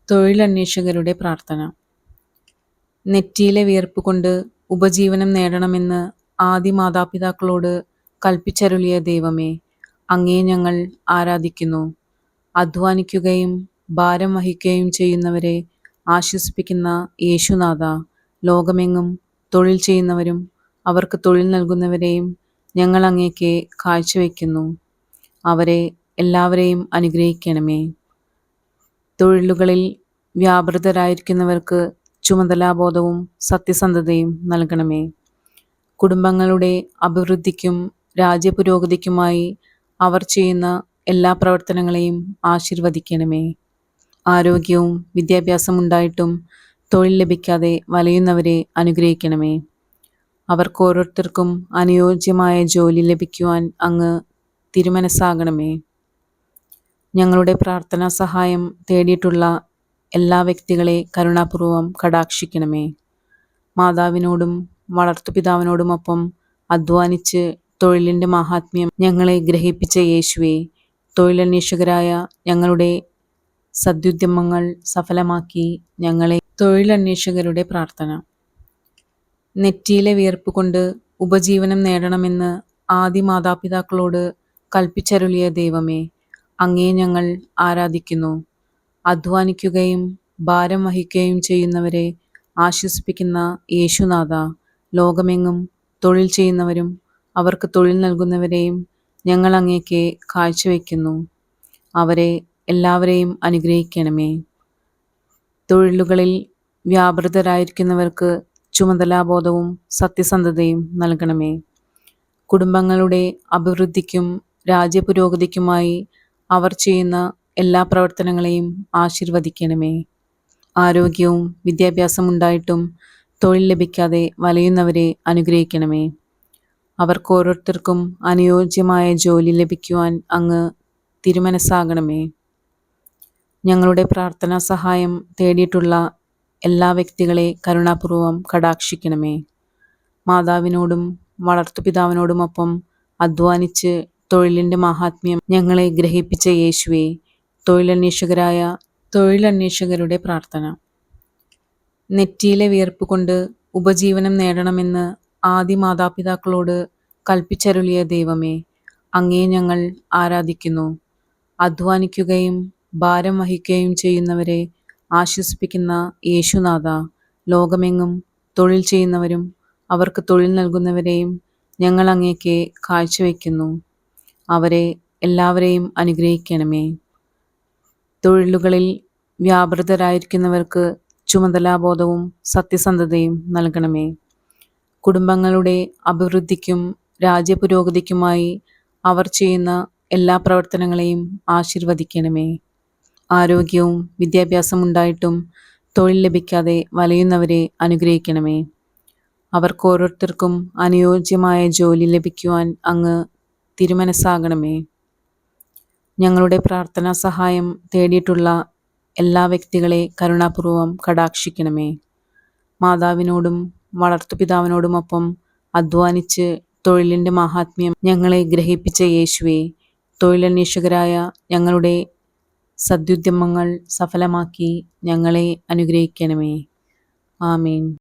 തൊഴിലന്വേഷകരുടെ പ്രാർത്ഥന. നെറ്റിയിലെ വിയർപ്പ് കൊണ്ട് ഉപജീവനം നേടണമെന്ന് ആദിമാതാപിതാക്കളോട് കൽപ്പിച്ചരുളിയ ദൈവമേ, അങ്ങയെ ഞങ്ങൾ ആരാധിക്കുന്നു. അധ്വാനിക്കുകയും ഭാരം വഹിക്കുകയും ചെയ്യുന്നവരെ ആശ്വസിപ്പിക്കുന്ന യേശുനാഥ, ലോകമെങ്ങും തൊഴിൽ ചെയ്യുന്നവരും അവർക്ക് തൊഴിൽ നൽകുന്നവരെയും ഞങ്ങൾ അങ്ങേക്ക് കാഴ്ചവെക്കുന്നു. അവരെ എല്ലാവരെയും അനുഗ്രഹിക്കണമേ. തൊഴിലുകളിൽ വ്യാപൃതരായിരിക്കുന്നവർക്ക് ചുമതലാബോധവും സത്യസന്ധതയും നൽകണമേ. കുടുംബങ്ങളുടെ അഭിവൃദ്ധിക്കും രാജ്യപുരോഗതിക്കുമായി അവർ ചെയ്യുന്ന എല്ലാ പ്രവർത്തനങ്ങളെയും ആശീർവദിക്കണമേ. ആരോഗ്യവും വിദ്യാഭ്യാസമുണ്ടായിട്ടും തൊഴിൽ ലഭിക്കാതെ വലയുന്നവരെ അനുഗ്രഹിക്കണമേ. അവർക്ക് ഓരോരുത്തർക്കും അനുയോജ്യമായ ജോലി ലഭിക്കുവാൻ അങ്ങ് തിരുമനസ്സാകണമേ. ഞങ്ങളുടെ പ്രാർത്ഥനാ സഹായം തേടിയിട്ടുള്ള എല്ലാ വ്യക്തികളെ കരുണാപൂർവം കടാക്ഷിക്കണമേ. മാതാവിനോടും വളർത്തുപിതാവിനോടുമൊപ്പം അധ്വാനിച്ച് തൊഴിലിൻ്റെ മാഹാത്മ്യം ഞങ്ങളെ ഗ്രഹിപ്പിച്ച യേശുവേ, തൊഴിലന്വേഷകരായ ഞങ്ങളുടെ സദ്യുദ്യമങ്ങൾ സഫലമാക്കി ഞങ്ങളെ. തൊഴിലന്വേഷകരുടെ പ്രാർത്ഥന. നെറ്റിയിലെ വിയർപ്പ് കൊണ്ട് ഉപജീവനം നേടണമെന്ന് ആദിമാതാപിതാക്കളോട് കൽപ്പിച്ചരുളിയ ദൈവമേ, അങ്ങയെ ഞങ്ങൾ ആരാധിക്കുന്നു. അധ്വാനിക്കുകയും ഭാരം വഹിക്കുകയും ചെയ്യുന്നവരെ ആശ്വസിപ്പിക്കുന്ന യേശുനാഥ, ലോകമെങ്ങും തൊഴിൽ ചെയ്യുന്നവരും അവർക്ക് തൊഴിൽ നൽകുന്നവരെയും ഞങ്ങൾ അങ്ങേക്ക് കാഴ്ചവെക്കുന്നു. അവരെ എല്ലാവരെയും അനുഗ്രഹിക്കണമേ. തൊഴിലുകളിൽ വ്യാപൃതരായിരിക്കുന്നവർക്ക് ചുമതലാബോധവും സത്യസന്ധതയും നൽകണമേ. കുടുംബങ്ങളുടെ അഭിവൃദ്ധിക്കും രാജ്യപുരോഗതിക്കുമായി അവർ ചെയ്യുന്ന എല്ലാ പ്രവർത്തനങ്ങളെയും ആശീർവദിക്കണമേ. ആരോഗ്യവും വിദ്യാഭ്യാസമുണ്ടായിട്ടും തൊഴിൽ ലഭിക്കാതെ വലയുന്നവരെ അനുഗ്രഹിക്കണമേ. അവർക്ക് ഓരോരുത്തർക്കും അനുയോജ്യമായ ജോലി ലഭിക്കുവാൻ അങ്ങ് തിരുമനസ്സാകണമേ. ഞങ്ങളുടെ പ്രാർത്ഥനാ സഹായം തേടിയിട്ടുള്ള എല്ലാ വ്യക്തികളെ കരുണാപൂർവം കടാക്ഷിക്കണമേ. മാതാവിനോടും വളർത്തുപിതാവിനോടുമൊപ്പം അധ്വാനിച്ച് തൊഴിലിൻ്റെ മാഹാത്മ്യം ഞങ്ങളെ ഗ്രഹിപ്പിച്ച യേശുവേ, തൊഴിലന്വേഷകരുടെ പ്രാർത്ഥന. നെറ്റിയിലെ വിയർപ്പ് കൊണ്ട് ഉപജീവനം നേടണമെന്ന് ആദിമാതാപിതാക്കളോട് കൽപ്പിച്ചരുളിയ ദൈവമേ, അങ്ങയെ ഞങ്ങൾ ആരാധിക്കുന്നു. അധ്വാനിക്കുകയും ഭാരം വഹിക്കുകയും ചെയ്യുന്നവരെ ആശ്വസിപ്പിക്കുന്ന യേശുനാഥ, ലോകമെങ്ങും തൊഴിൽ ചെയ്യുന്നവരും അവർക്ക് തൊഴിൽ നൽകുന്നവരെയും ഞങ്ങൾ അങ്ങേക്ക് കാഴ്ചവെക്കുന്നു. അവരെ എല്ലാവരെയും അനുഗ്രഹിക്കണമേ. തൊഴിലുകളിൽ വ്യാപൃതരായിരിക്കുന്നവർക്ക് ചുമതലാബോധവും സത്യസന്ധതയും നൽകണമേ. കുടുംബങ്ങളുടെ അഭിവൃദ്ധിക്കും രാജ്യപുരോഗതിക്കുമായി അവർ ചെയ്യുന്ന എല്ലാ പ്രവർത്തനങ്ങളെയും ആശീർവദിക്കണമേ. ആരോഗ്യവും വിദ്യാഭ്യാസമുണ്ടായിട്ടും തൊഴിൽ ലഭിക്കാതെ വലയുന്നവരെ അനുഗ്രഹിക്കണമേ. അവർക്ക് ഓരോരുത്തർക്കും അനുയോജ്യമായ ജോലി ലഭിക്കുവാൻ അങ്ങ് തിരുമനസ്സാകണമേ. ഞങ്ങളുടെ പ്രാർത്ഥനാ സഹായം തേടിയിട്ടുള്ള എല്ലാ വ്യക്തികളെ കരുണാപൂർവം കടാക്ഷിക്കണമേ. മാതാവിനോടും വളർത്തുപിതാവിനോടുമൊപ്പം അധ്വാനിച്ച് തൊഴിലിൻ്റെ മാഹാത്മ്യം ഞങ്ങളെ ഗ്രഹിപ്പിച്ച യേശുവേ, തൊഴിലന്വേഷകരായ ഞങ്ങളുടെ സദ്യുദ്യമങ്ങൾ സഫലമാക്കി ഞങ്ങളെ അനുഗ്രഹിക്കണമേ. ആമേൻ.